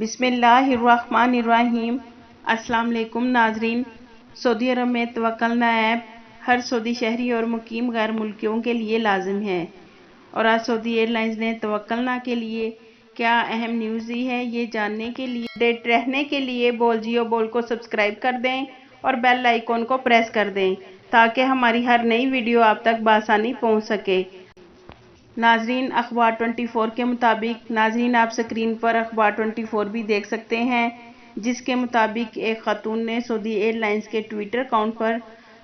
بسم اللہ الرحمن الرحیم۔ السلام علیکم ناظرین۔ سعودی عرب میں توکلنا ایپ ہر سعودی شہری اور مقیم غیر ملکیوں کے لیے لازم ہے، اور آج سعودی ایئر لائنز نے توکلنا کے لیے کیا اہم نیوز دی ہے، یہ جاننے کے لیے اپڈیٹ رہنے کے لیے بول جیو بول کو سبسکرائب کر دیں اور بیل آئیکن کو پریس کر دیں تاکہ ہماری ہر نئی ویڈیو آپ تک بآسانی پہنچ سکے۔ ناظرین، اخبار 24 کے مطابق ناظرین آپ سکرین پر اخبار 24 بھی دیکھ سکتے ہیں، جس کے مطابق ایک خاتون نے سعودی ایئر لائنز کے ٹویٹر اکاؤنٹ پر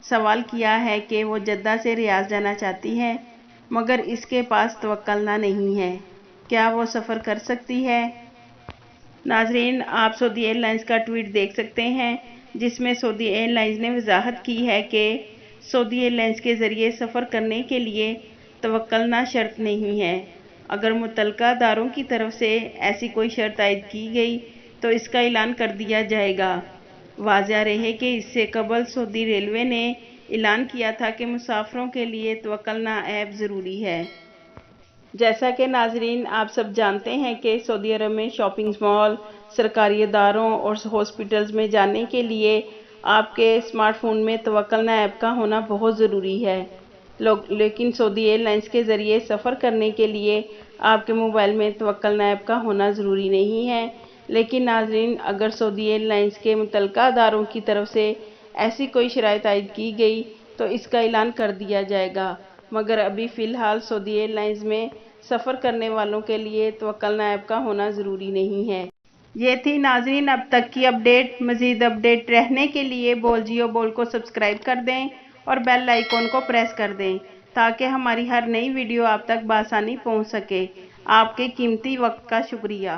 سوال کیا ہے کہ وہ جدہ سے ریاض جانا چاہتی ہے مگر اس کے پاس توکلنا نہیں ہے، کیا وہ سفر کر سکتی ہے؟ ناظرین، آپ سعودی ایئر لائنز کا ٹویٹ دیکھ سکتے ہیں، جس میں سعودی ایئر لائنز نے وضاحت کی ہے کہ سعودی ایئر لائنز کے ذریعے سفر کرنے کے لیے توکلنا شرط نہیں ہے۔ اگر متعلقہ اداروں کی طرف سے ایسی کوئی شرط عائد کی گئی تو اس کا اعلان کر دیا جائے گا۔ واضح رہے کہ اس سے قبل سعودی ریلوے نے اعلان کیا تھا کہ مسافروں کے لیے توکلنا ایپ ضروری ہے۔ جیسا کہ ناظرین آپ سب جانتے ہیں کہ سعودی عرب میں شاپنگ مال، سرکاری اداروں اور ہاسپٹلز میں جانے کے لیے آپ کے اسمارٹ فون میں توکلنا ایپ کا ہونا بہت ضروری ہے، لیکن سعودی ایئر لائنز کے ذریعے سفر کرنے کے لیے آپ کے موبائل میں توکلنا ایپ کا ہونا ضروری نہیں ہے۔ لیکن ناظرین، اگر سعودی ایئر لائنز کے متعلقہ اداروں کی طرف سے ایسی کوئی شرائط عائد کی گئی تو اس کا اعلان کر دیا جائے گا، مگر ابھی فی الحال سعودی ایئر لائنز میں سفر کرنے والوں کے لیے توکلنا ایپ کا ہونا ضروری نہیں ہے۔ یہ تھی ناظرین اب تک کی اپڈیٹ۔ مزید اپڈیٹ رہنے کے لیے بول جیو بول کو سبسکرائب کر دیں اور بیل آئیکن کو پریس کر دیں تاکہ ہماری ہر نئی ویڈیو آپ تک بآسانی پہنچ سکے۔ آپ کے قیمتی وقت کا شکریہ۔